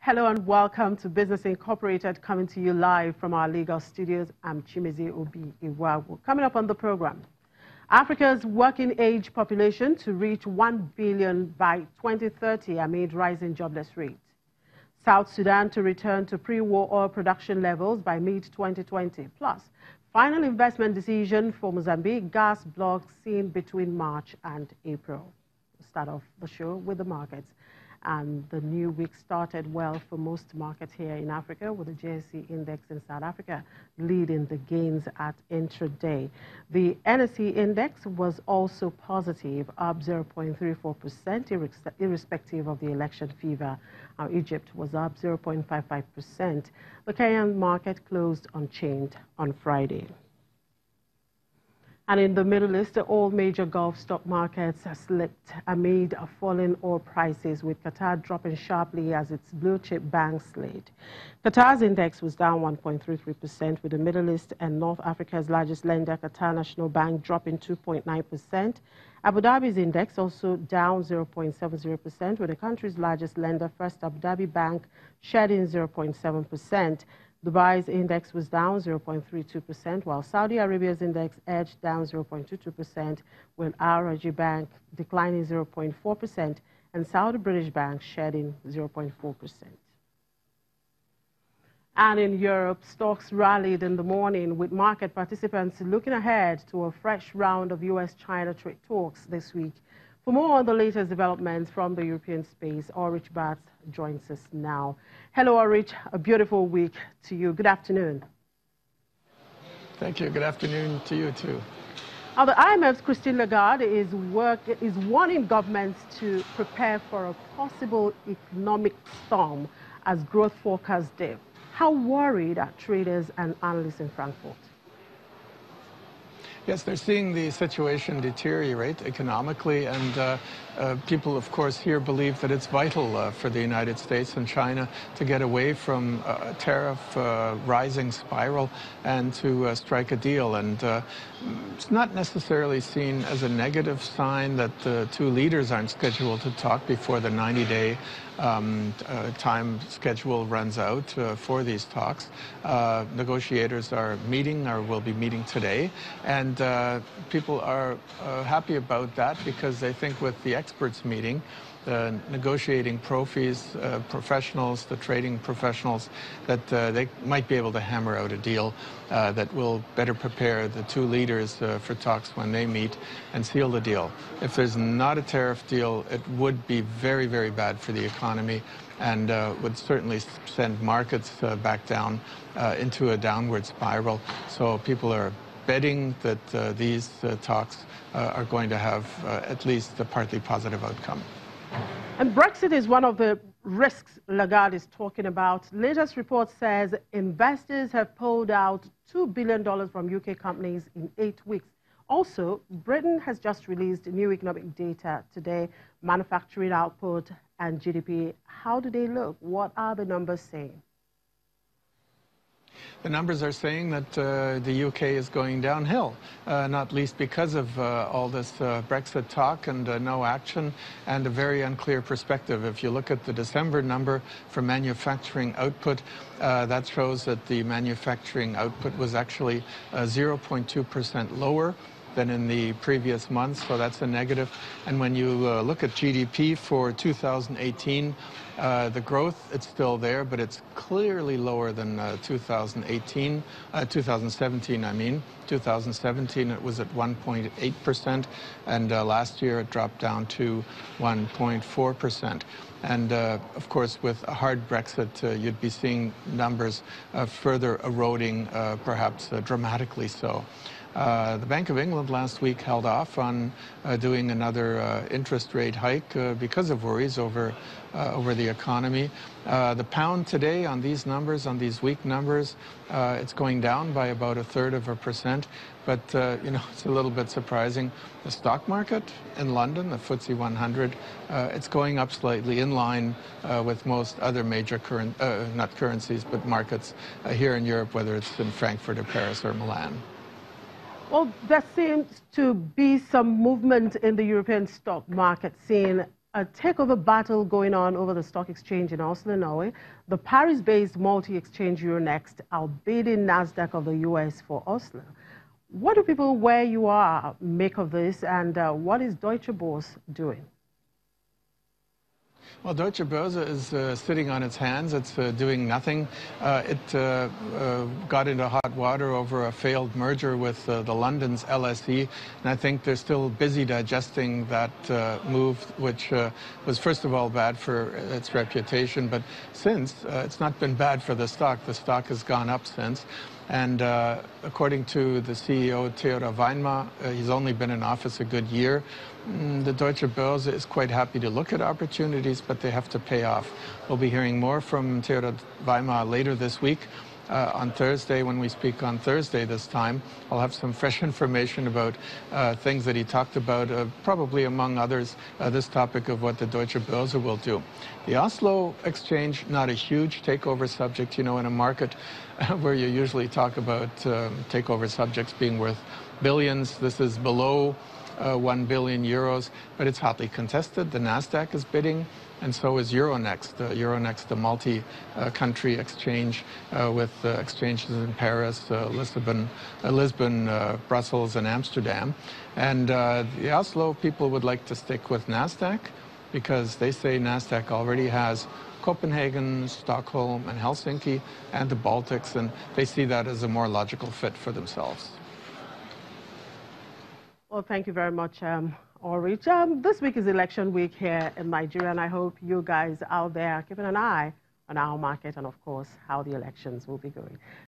Hello and welcome to Business Incorporated, coming to you live from our Lagos studios. I'm Chimeze Obi Iwawu. Coming up on the program, Africa's working age population to reach 1 billion by 2030 amid rising jobless rate. South Sudan to return to pre-war oil production levels by mid-2020. Plus, final investment decision for Mozambique gas block seen between March and April. We'll start off the show with the markets. And the new week started well for most markets here in Africa, with the JSE index in South Africa leading the gains at intraday. The NSE index was also positive, up 0.34%, irrespective of the election fever. Egypt was up 0.55%. The Kenyan market closed unchanged on Friday. And in the Middle East, all major Gulf stock markets slipped amid falling oil prices, with Qatar dropping sharply as its blue-chip banks slid. Qatar's index was down 1.33%, with the Middle East and North Africa's largest lender, Qatar National Bank, dropping 2.9%. Abu Dhabi's index also down 0.70%, with the country's largest lender, First Abu Dhabi Bank, shedding 0.7%. Dubai's index was down 0.32%, while Saudi Arabia's index edged down 0.22%, with Al Rajhi Bank declining 0.4% and Saudi British Bank shedding 0.4%. And in Europe, stocks rallied in the morning, with market participants looking ahead to a fresh round of U.S.-China trade talks this week. For more on the latest developments from the European space, Ulrich Batz joins us now. Hello, Ulrich. A beautiful week to you. Good afternoon. Thank you. Good afternoon to you, too. Now, the IMF's Christine Lagarde is warning governments to prepare for a possible economic storm as growth forecasts dip. How worried are traders and analysts in Frankfurt? Yes, they're seeing the situation deteriorate economically, and people, of course, here believe that it's vital for the United States and China to get away from a tariff rising spiral and to strike a deal. And it's not necessarily seen as a negative sign that the two leaders aren't scheduled to talk before the 90-day time schedule runs out for these talks. Negotiators are meeting or will be meeting today, and people are happy about that because they think with the experts meeting, the negotiating professionals, the trading professionals, that they might be able to hammer out a deal that will better prepare the two leaders for talks when they meet and seal the deal. If there's not a tariff deal, it would be very, very bad for the economy and would certainly send markets back down into a downward spiral. So people are betting that these talks are going to have at least a partly positive outcome. And Brexit is one of the risks Lagarde is talking about. Latest report says investors have pulled out $2 billion from UK companies in 8 weeks. Also, Britain has just released new economic data today, manufacturing output and GDP. How do they look? What are the numbers saying? The numbers are saying that the UK is going downhill, not least because of all this Brexit talk and no action and a very unclear perspective. If you look at the December number for manufacturing output, that shows that the manufacturing output was actually 0.2% lower than in the previous months, so that's a negative. And when you look at GDP for 2018, the growth, it's still there, but it's clearly lower than 2017, I mean. 2017, it was at 1.8%, and last year it dropped down to 1.4%. And of course, with a hard Brexit, you'd be seeing numbers further eroding, perhaps dramatically so. The Bank of England last week held off on doing another interest rate hike because of worries over the economy. The pound today on these numbers, on these weak numbers, it's going down by about 1/3%. But, you know, it's a little bit surprising. The stock market in London, the FTSE 100, it's going up slightly in line with most other major not currencies, but markets here in Europe, whether it's in Frankfurt or Paris or Milan. Well, there seems to be some movement in the European stock market, seeing a takeover battle going on over the stock exchange in Oslo, Norway. The Paris-based multi-exchange Euronext outbidding NASDAQ of the US for Oslo. What do people where you are make of this, and what is Deutsche Börse doing? Well, Deutsche Börse is sitting on its hands. It's doing nothing. It got into hot water over a failed merger with the London's LSE, and I think they're still busy digesting that move, which was first of all bad for its reputation, but since it's not been bad for the stock. The stock has gone up since. And according to the CEO, Theodor Weimer, he's only been in office a good year. The Deutsche Börse is quite happy to look at opportunities, but they have to pay off. We'll be hearing more from Theodor Weimer later this week. On Thursday, when we speak on Thursday this time, I'll have some fresh information about things that he talked about, probably among others, this topic of what the Deutsche Börse will do. The Oslo exchange, not a huge takeover subject, you know, in a market where you usually talk about takeover subjects being worth billions. This is below 1 billion euros, but it's hotly contested. The NASDAQ is bidding, and so is Euronext. Euronext, the multi-country exchange with exchanges in Paris, Lisbon, Brussels, and Amsterdam. And the Oslo people would like to stick with NASDAQ because they say NASDAQ already has Copenhagen, Stockholm, and Helsinki, and the Baltics, and they see that as a more logical fit for themselves. Well, thank you very much, Ulrich. This week is election week here in Nigeria, and I hope you guys out there are keeping an eye on our market and, of course, how the elections will be going.